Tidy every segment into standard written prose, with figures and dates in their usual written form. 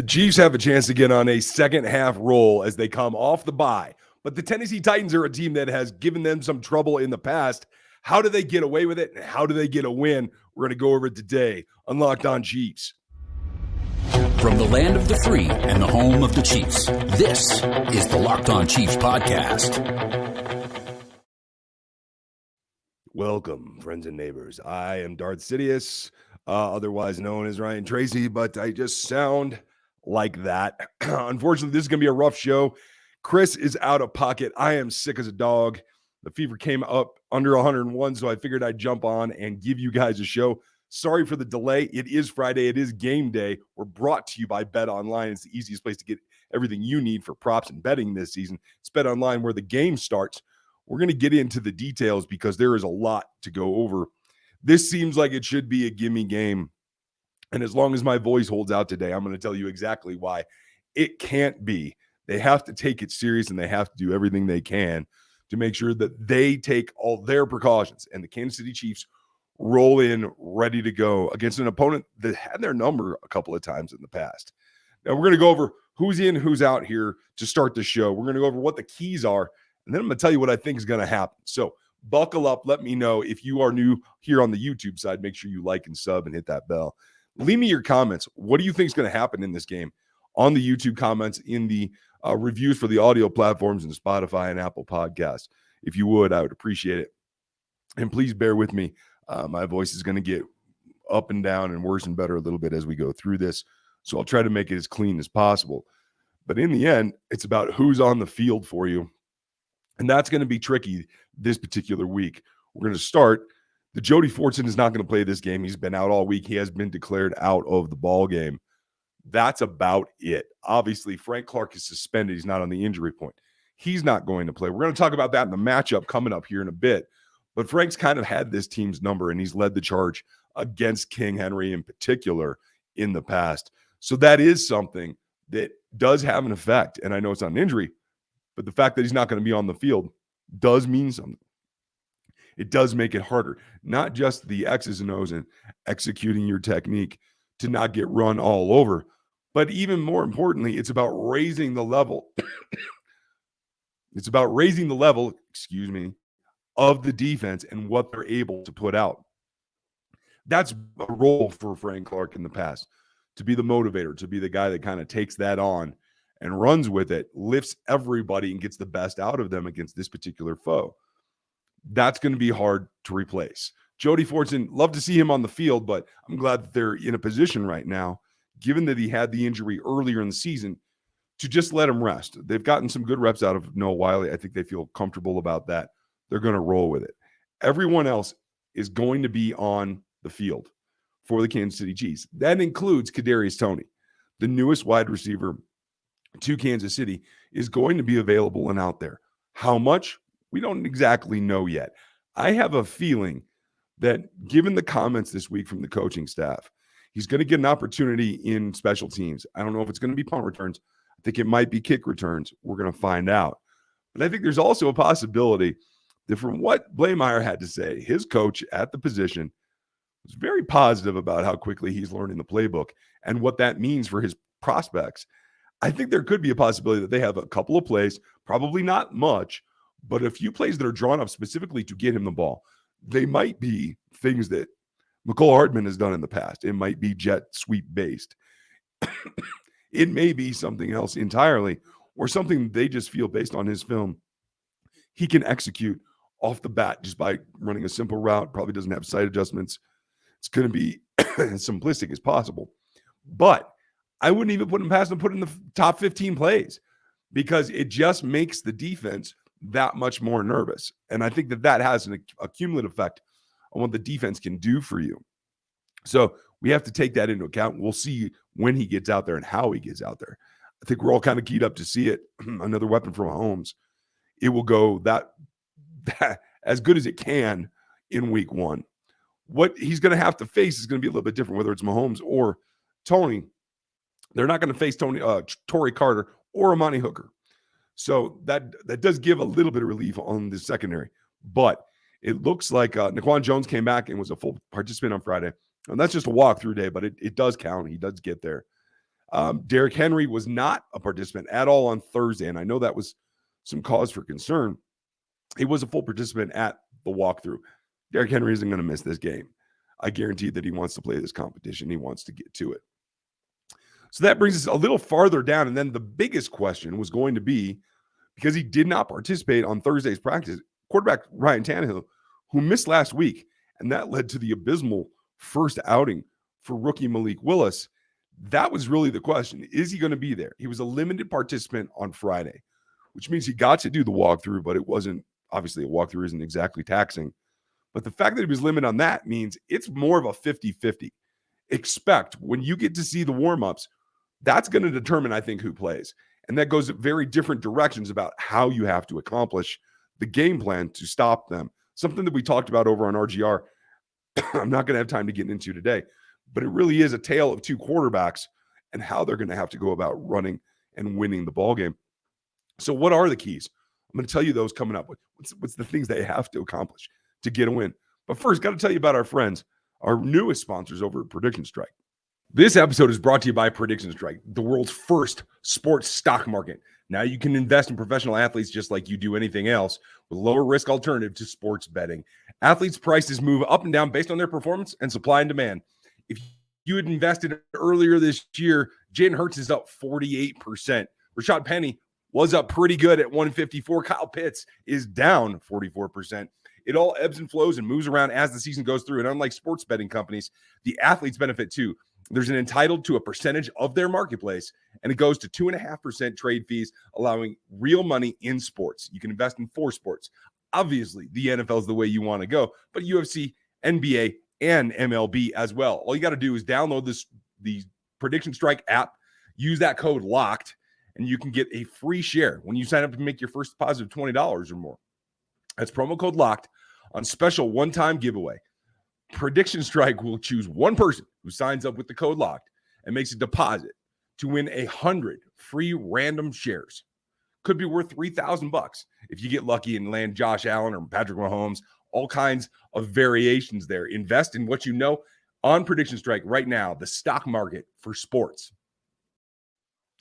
The Chiefs have a chance to get on a second half roll as they come off the bye. But the Tennessee Titans are a team that has given them some trouble in the past. How do they get away with it? And how do they get a win? We're going to go over it today on Locked On Chiefs. From the land of the free and the home of the Chiefs, this is the Locked On Chiefs podcast. Welcome, friends and neighbors. I am Darth Sidious, otherwise known as Ryan Tracy, but I just sound like that. Unfortunately, this is going to be a rough show. Chris is out of pocket. I am sick as a dog. The fever came up under 101, so I figured I'd jump on and give you guys a show. Sorry for the delay. It is Friday. It is game day. We're brought to you by BetOnline. It's the easiest place to get everything you need for props and betting this season. It's BetOnline where the game starts. We're going to get into the details because there is a lot to go over. This seems like it should be a gimme game. And as long as my voice holds out today, I'm going to tell you exactly why it can't be. They have to take it serious and they have to do everything they can to make sure that they take all their precautions. And the Kansas City Chiefs roll in ready to go against an opponent that had their number a couple of times in the past. Now, we're going to go over who's in, who's out here to start the show. We're going to go over what the keys are, and then I'm going to tell you what I think is going to happen. So buckle up. Let me know if you are new here on the YouTube side. Make sure you like and sub and hit that bell. Leave me your comments. What do you think is going to happen in this game on the YouTube comments, in the reviews for the audio platforms and Spotify and Apple Podcasts? If you would, I would appreciate it. And please bear with me. My voice is going to get up and down and worse and better a little bit as we go through this. So I'll try to make it as clean as possible. But in the end, it's about who's on the field for you. And that's going to be tricky this particular week. We're going to start. The Jody Fortson is not going to play this game. He's been out all week. He has been declared out of the ball game. That's about it. Obviously, Frank Clark is suspended. He's not on the injury point. He's not going to play. We're going to talk about that in the matchup coming up here in a bit. But Frank's kind of had this team's number, and he's led the charge against King Henry in particular in the past. So that is something that does have an effect. And I know it's not an injury, but the fact that he's not going to be on the field does mean something. It does make it harder, not just the X's and O's and executing your technique to not get run all over, but even more importantly, it's about raising the level. It's about raising the level, of the defense and what they're able to put out. That's a role for Frank Clark in the past, to be the motivator, to be the guy that kind of takes that on and runs with it, lifts everybody and gets the best out of them against this particular foe. That's going to be hard to replace. Jody Fortson, love to see him on the field, but I'm glad that they're in a position right now, given that he had the injury earlier in the season, to just let him rest. They've gotten some good reps out of Noah Wiley. I think they feel comfortable about that. They're going to roll with it. Everyone else is going to be on the field for the Kansas City Chiefs. That includes Kadarius Toney, the newest wide receiver to Kansas City, is going to be available and out there. How much? We don't exactly know yet. I have a feeling that given the comments this week from the coaching staff, he's going to get an opportunity in special teams. I don't know if it's going to be punt returns. I think it might be kick returns. We're going to find out. But I think there's also a possibility that from what Blameyer had to say, his coach at the position was very positive about how quickly he's learning the playbook and what that means for his prospects. I think there could be a possibility that they have a couple of plays, probably not much, but a few plays that are drawn up specifically to get him the ball. They might be things that McCole Hardman has done in the past. It might be jet sweep based. It may be something else entirely, or something they just feel based on his film he can execute off the bat just by running a simple route. Probably doesn't have sight adjustments. It's going to be as simplistic as possible. But I wouldn't even put him past him, put in the top 15 plays, because it just makes the defense that much more nervous. And I think that has a cumulative effect on what the defense can do for you. So we have to take that into account. We'll see when he gets out there and how he gets out there. I think we're all kind of keyed up to see it. Another weapon from Mahomes. It will go that as good as it can in week one. What he's going to have to face is going to be a little bit different, whether it's Mahomes or Tony. They're not going to face Torrey Carter or Amani Hooker. So that does give a little bit of relief on the secondary. But it looks like Naquan Jones came back and was a full participant on Friday. And that's just a walkthrough day, but it does count. He does get there. Derrick Henry was not a participant at all on Thursday, and I know that was some cause for concern. He was a full participant at the walkthrough. Derrick Henry isn't going to miss this game. I guarantee that he wants to play this competition. He wants to get to it. So that brings us a little farther down. And then the biggest question was going to be, because he did not participate on Thursday's practice, quarterback Ryan Tannehill, who missed last week, and that led to the abysmal first outing for rookie Malik Willis. That was really the question. Is he going to be there? He was a limited participant on Friday, which means he got to do the walkthrough, but it wasn't, obviously a walkthrough isn't exactly taxing. But the fact that he was limited on that means it's more of a 50-50. Expect when you get to see the warm-ups, that's going to determine, I think, who plays. And that goes very different directions about how you have to accomplish the game plan to stop them. Something that we talked about over on RGR. I'm not going to have time to get into today, but it really is a tale of two quarterbacks and how they're going to have to go about running and winning the ball game. So what are the keys? I'm going to tell you those coming up. What's the things they have to accomplish to get a win? But first, got to tell you about our friends, our newest sponsors over at Prediction Strike. This episode is brought to you by Prediction Strike, the world's first sports stock market. Now you can invest in professional athletes just like you do anything else with lower risk alternative to sports betting. Athletes' prices move up and down based on their performance and supply and demand. If you had invested earlier this year, Jalen Hurts is up 48%. Rashad Penny was up pretty good at 154. Kyle Pitts is down 44%. It all ebbs and flows and moves around as the season goes through. And unlike sports betting companies, the athletes benefit too. There's an entitled to a percentage of their marketplace, and it goes to 2.5% trade fees, allowing real money in sports. You can invest in 4 sports. Obviously, the NFL is the way you want to go, but UFC, NBA, and MLB as well. All you got to do is download the Prediction Strike app, use that code LOCKED, and you can get a free share when you sign up to make your first deposit of $20 or more. That's promo code LOCKED on special one-time giveaway. Prediction Strike will choose one person who signs up with the code LOCKED and makes a deposit to win 100 free random shares. Could be worth $3,000 if you get lucky and land Josh Allen or Patrick Mahomes. All kinds of variations there. Invest in what you know on Prediction Strike right now, the stock market for sports.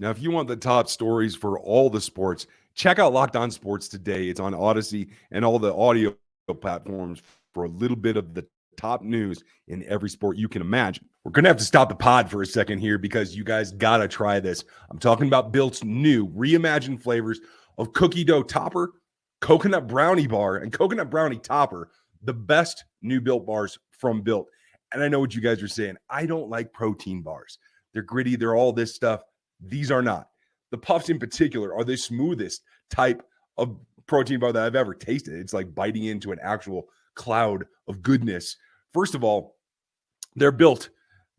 Now, if you want the top stories for all the sports, check out Locked On Sports today. It's on Odyssey and all the audio platforms for a little bit of the top news in every sport you can imagine. We're going to have to stop the pod for a second here because you guys got to try this. I'm talking about Built's new reimagined flavors of cookie dough topper, coconut brownie bar, and coconut brownie topper, the best new Built bars from Built. And I know what you guys are saying. I don't like protein bars. They're gritty. They're all this stuff. These are not. The Puffs in particular are the smoothest type of protein bar that I've ever tasted. It's like biting into an actual cloud of goodness. First of all, they're built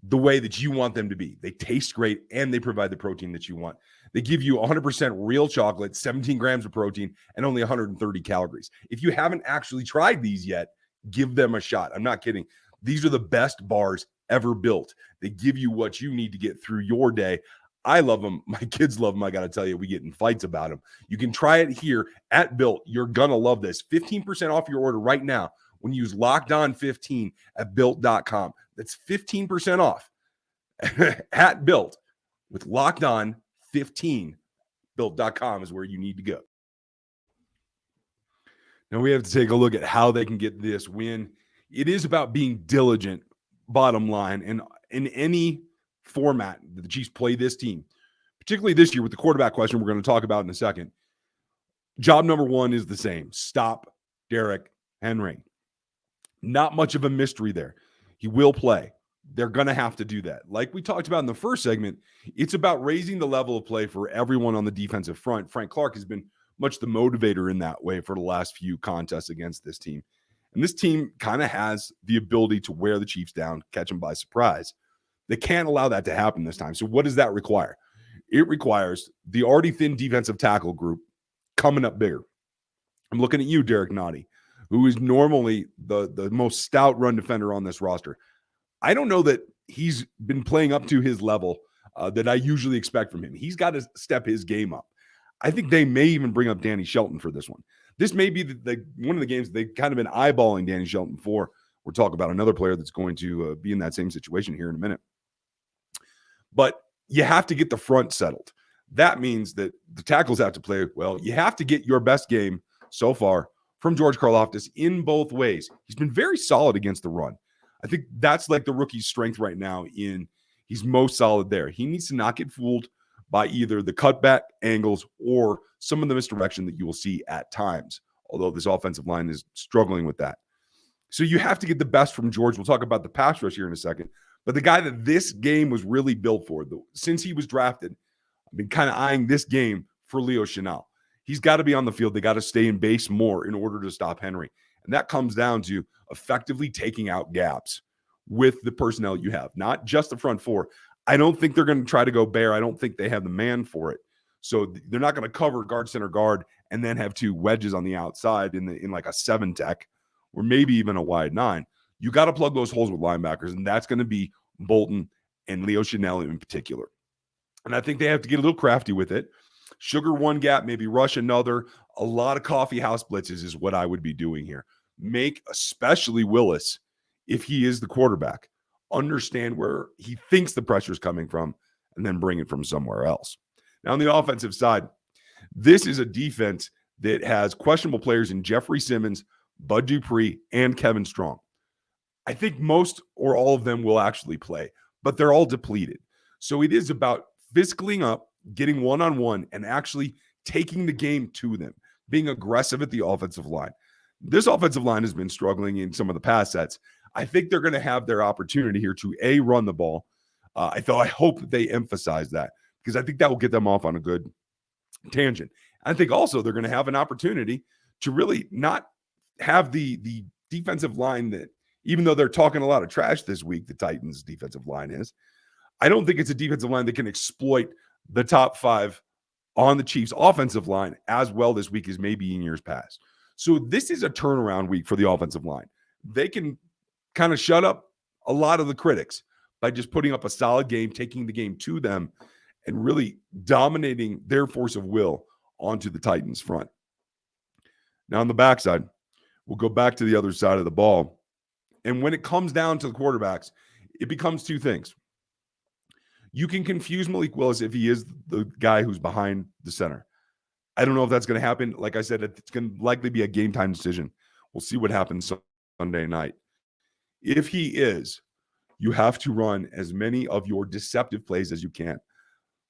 the way that you want them to be. They taste great and they provide the protein that you want. They give you 100% real chocolate, 17 grams of protein, and only 130 calories. If you haven't actually tried these yet, give them a shot. I'm not kidding. These are the best bars ever built. They give you what you need to get through your day. I love them. My kids love them. I got to tell you, we get in fights about them. You can try it here at Built. You're going to love this. 15% off your order right now when you use Locked On 15 at Built.com. That's 15% off at Built with Locked On 15. Built.com is where you need to go. Now we have to take a look at how they can get this win. It is about being diligent, bottom line. And in any format that the Chiefs play this team, particularly this year with the quarterback question we're going to talk about in a second, job number one is the same. Stop Derrick Henry. Not much of a mystery there. He will play. They're going to have to do that. Like we talked about in the first segment, it's about raising the level of play for everyone on the defensive front. Frank Clark has been much the motivator in that way for the last few contests against this team. And this team kind of has the ability to wear the Chiefs down, catch them by surprise. They can't allow that to happen this time. So what does that require? It requires the already thin defensive tackle group coming up bigger. I'm looking at you, Derek Nottie, who is normally the most stout run defender on this roster. I don't know that he's been playing up to his level that I usually expect from him. He's got to step his game up. I think they may even bring up Danny Shelton for this one. This may be one of the games they've kind of been eyeballing Danny Shelton for. We'll talk about another player that's going to be in that same situation here in a minute. But you have to get the front settled. That means that the tackles have to play well. You have to get your best game so far from George Karlaftis in both ways. He's been very solid against the run. I think that's like the rookie's strength right now. He's most solid there. He needs to not get fooled by either the cutback angles or some of the misdirection that you will see at times, although this offensive line is struggling with that. So you have to get the best from George. We'll talk about the pass rush here in a second. But the guy that this game was really built for, since he was drafted, I've been kind of eyeing this game for Leo Chenal. He's got to be on the field. They got to stay in base more in order to stop Henry. And that comes down to effectively taking out gaps with the personnel you have, not just the front four. I don't think they're going to try to go bare. I don't think they have the man for it. So they're not going to cover guard, center, guard, and then have two wedges on the outside in like a 7-tech or maybe even a wide 9. You got to plug those holes with linebackers, and that's going to be Bolton and Leo Chenal in particular. And I think they have to get a little crafty with it. Sugar one gap, maybe rush another. A lot of coffee house blitzes is what I would be doing here. Make especially Willis, if he is the quarterback, understand where he thinks the pressure is coming from and then bring it from somewhere else. Now, on the offensive side, this is a defense that has questionable players in Jeffrey Simmons, Bud Dupree, and Kevin Strong. I think most or all of them will actually play, but they're all depleted. So it is about physically up, getting one-on-one, and actually taking the game to them, being aggressive at the offensive line. This offensive line has been struggling in some of the pass sets. I think they're going to have their opportunity here to, run the ball. I hope that they emphasize that because I think that will get them off on a good tangent. I think also they're going to have an opportunity to really not have the defensive line that, even though they're talking a lot of trash this week, the Titans' defensive line is, I don't think it's a defensive line that can exploit the top 5 on the Chiefs' offensive line as well this week as maybe in years past. So this is a turnaround week for the offensive line. They can kind of shut up a lot of the critics by just putting up a solid game, taking the game to them, and really dominating their force of will onto the Titans' front. Now on the backside, we'll go back to the other side of the ball. And when it comes down to the quarterbacks, it becomes two things. You can confuse Malik Willis if he is the guy who's behind the center. I don't know if that's going to happen. Like I said, it's going to likely be a game time decision. We'll see what happens Sunday night. If he is, you have to run as many of your deceptive plays as you can.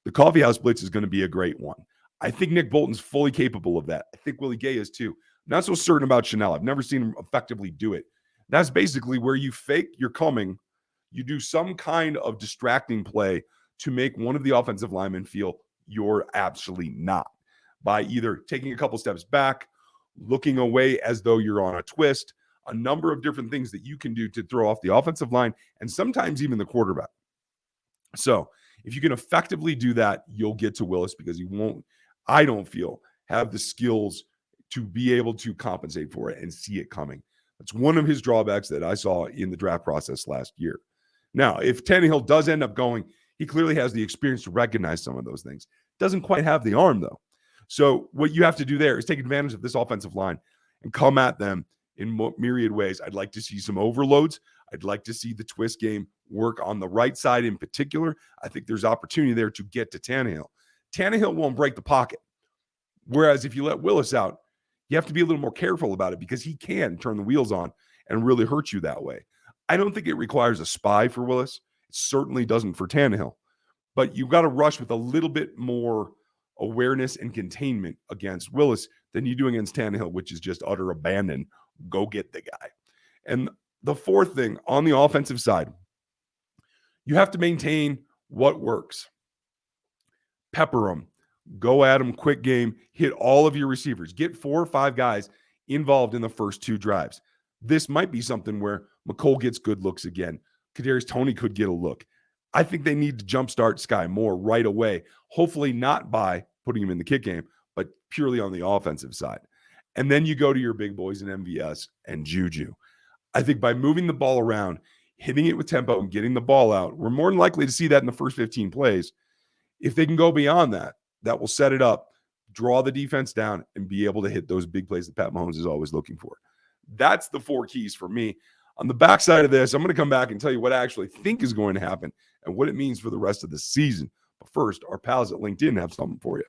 The coffee house blitz is going to be a great one. I think Nick Bolton's fully capable of that. I think Willie Gay is too. I'm not so certain about Chenal. I've never seen him effectively do it. That's basically where you fake you're coming. You do some kind of distracting play to make one of the offensive linemen feel you're absolutely not, by either taking a couple steps back, looking away as though you're on a twist, a number of different things that you can do to throw off the offensive line and sometimes even the quarterback. So if you can effectively do that, you'll get to Willis because he won't, I don't feel, have the skills to be able to compensate for it and see it coming. That's one of his drawbacks that I saw in the draft process last year. Now, if Tannehill does end up going, he clearly has the experience to recognize some of those things. Doesn't quite have the arm, though. So what you have to do there is take advantage of this offensive line and come at them in myriad ways. I'd like to see some overloads. I'd like to see the twist game work on the right side in particular. I think there's opportunity there to get to Tannehill. Tannehill won't break the pocket. Whereas if you let Willis out, you have to be a little more careful about it because he can turn the wheels on and really hurt you that way. I don't think it requires a spy for Willis. It certainly doesn't for Tannehill. But you've got to rush with a little bit more awareness and containment against Willis than you do against Tannehill, which is just utter abandon. Go get the guy. And the fourth thing on the offensive side, you have to maintain what works. Pepper them. Go at them, quick game, hit all of your receivers. Get 4 or 5 guys involved in the first 2 drives. This might be something where McCole gets good looks again. Kadarius Toney could get a look. I think they need to jumpstart Sky Moore right away, hopefully not by putting him in the kick game, but purely on the offensive side. And then you go to your big boys in MVS and Juju. I think by moving the ball around, hitting it with tempo and getting the ball out, we're more than likely to see that in the first 15 plays. If they can go beyond that, that will set it up, draw the defense down, and be able to hit those big plays that Pat Mahomes is always looking for. That's the 4 keys for me. On the backside of this, I'm going to come back and tell you what I actually think is going to happen and what it means for the rest of the season. But first, our pals at LinkedIn have something for you.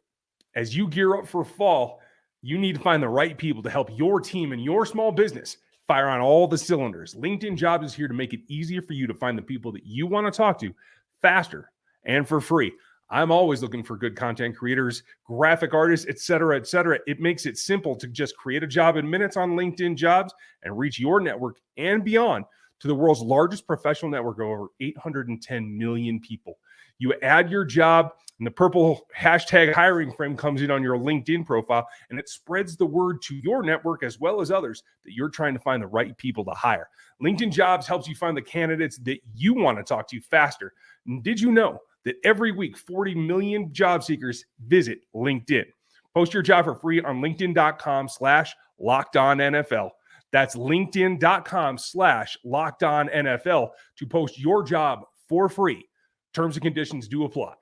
As you gear up for fall, you need to find the right people to help your team and your small business fire on all the cylinders. LinkedIn Jobs is here to make it easier for you to find the people that you want to talk to faster and for free. I'm always looking for good content creators, graphic artists, et cetera, et cetera. It makes it simple to just create a job in minutes on LinkedIn Jobs and reach your network and beyond to the world's largest professional network of over 810 million people. You add your job, and the purple hashtag hiring frame comes in on your LinkedIn profile, and it spreads the word to your network as well as others that you're trying to find the right people to hire. LinkedIn Jobs helps you find the candidates that you want to talk to faster. And did you know that every week 40 million job seekers visit LinkedIn? Post your job for free on linkedin.com/LockedOnNFL. That's linkedin.com/LockedOnNFL to post your job for free. Terms and conditions do apply.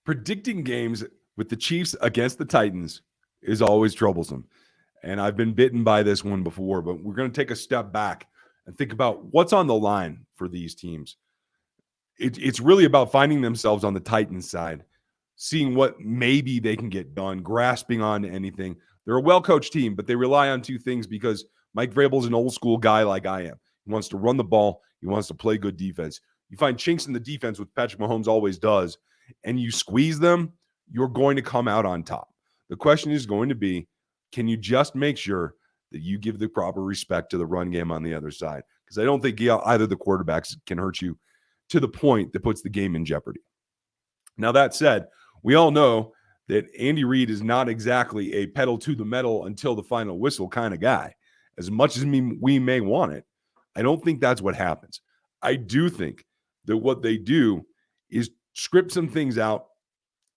Predicting games with the Chiefs against the Titans is always troublesome. And I've been bitten by this one before, but we're going to take a step back and think about what's on the line for these teams. It's really about finding themselves on the Titans side, seeing what maybe they can get done, grasping on to anything. They're a well-coached team, but they rely on two things because Mike Vrabel's an old-school guy like I am. He wants to run the ball. He wants to play good defense. You find chinks in the defense, which Patrick Mahomes always does, and you squeeze them, you're going to come out on top. The question is going to be, can you just make sure that you give the proper respect to the run game on the other side? Because I don't think either of the quarterbacks can hurt you to the point that puts the game in jeopardy. Now, that said, we all know that Andy Reid is not exactly a pedal to the metal until the final whistle kind of guy. As much as we may want it, I don't think that's what happens. I do think that what they do is script some things out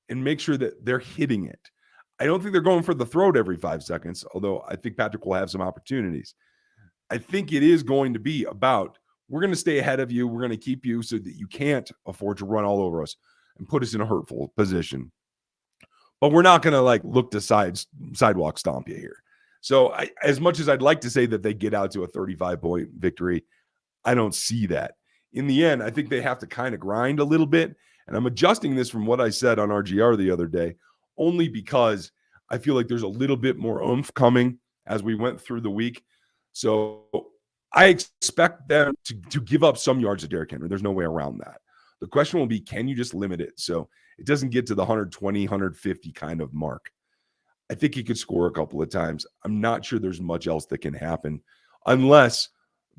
and make sure that they're hitting it. I don't think they're going for the throat every 5 seconds, although I think Patrick will have some opportunities. I think it is going to be about, we're going to stay ahead of you. We're going to keep you so that you can't afford to run all over us and put us in a hurtful position. But we're not going to look to sidewalk stomp you here. So as much as I'd like to say that they get out to a 35-point victory, I don't see that. In the end, I think they have to kind of grind a little bit. And I'm adjusting this from what I said on RGR the other day, only because I feel like there's a little bit more oomph coming as we went through the week. So I expect them to give up some yards to Derrick Henry. There's no way around that. The question will be, can you just limit it so it doesn't get to the 120, 150 kind of mark? I think he could score a couple of times. I'm not sure there's much else that can happen unless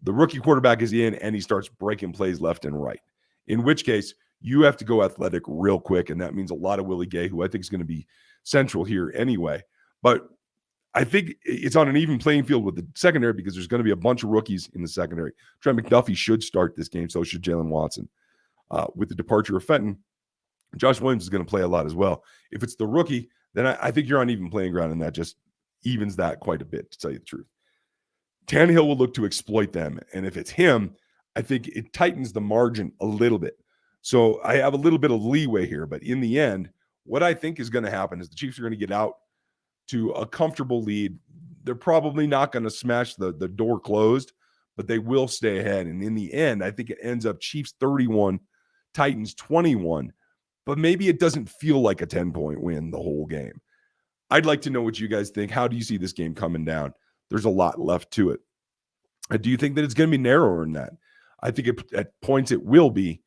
the rookie quarterback is in and he starts breaking plays left and right, in which case you have to go athletic real quick, and that means a lot of Willie Gay, who I think is going to be central here anyway. But I think it's on an even playing field with the secondary because there's going to be a bunch of rookies in the secondary. Trent McDuffie should start this game, so should Jalen Watson. With the departure of Fenton, Josh Williams is going to play a lot as well. If it's the rookie, then I think you're on even playing ground, and that just evens that quite a bit, to tell you the truth. Tannehill will look to exploit them, and if it's him, I think it tightens the margin a little bit. So I have a little bit of leeway here, but in the end, what I think is going to happen is the Chiefs are going to get out to a comfortable lead. They're probably not going to smash the door closed, but they will stay ahead. And in the end, I think it ends up Chiefs 31, Titans 21, but maybe it doesn't feel like a 10-point win the whole game. I'd like to know what you guys think. How do you see this game coming down? There's a lot left to it. Do you think that it's going to be narrower than that? I think at points it will be,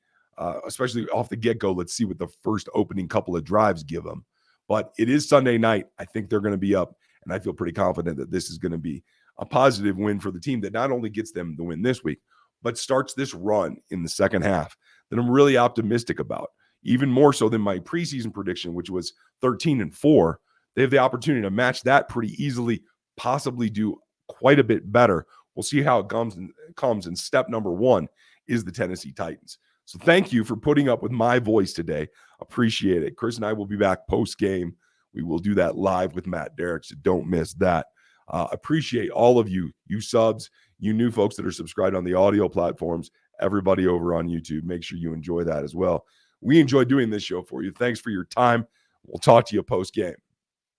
especially off the get-go. Let's see what the first opening couple of drives give them. But it is Sunday night. I think they're going to be up, and I feel pretty confident that this is going to be a positive win for the team that not only gets them the win this week, but starts this run in the second half that I'm really optimistic about, even more so than my preseason prediction, which was 13-4. They have the opportunity to match that pretty easily, possibly do quite a bit better. We'll see how it comes, and step number one is the Tennessee Titans. So thank you for putting up with my voice today. Appreciate it. Chris and I will be back post-game. We will do that live with Matt Derick, so don't miss that. Appreciate all of you subs, you new folks that are subscribed on the audio platforms, everybody over on YouTube. Make sure you enjoy that as well. We enjoy doing this show for you. Thanks for your time. We'll talk to you post-game.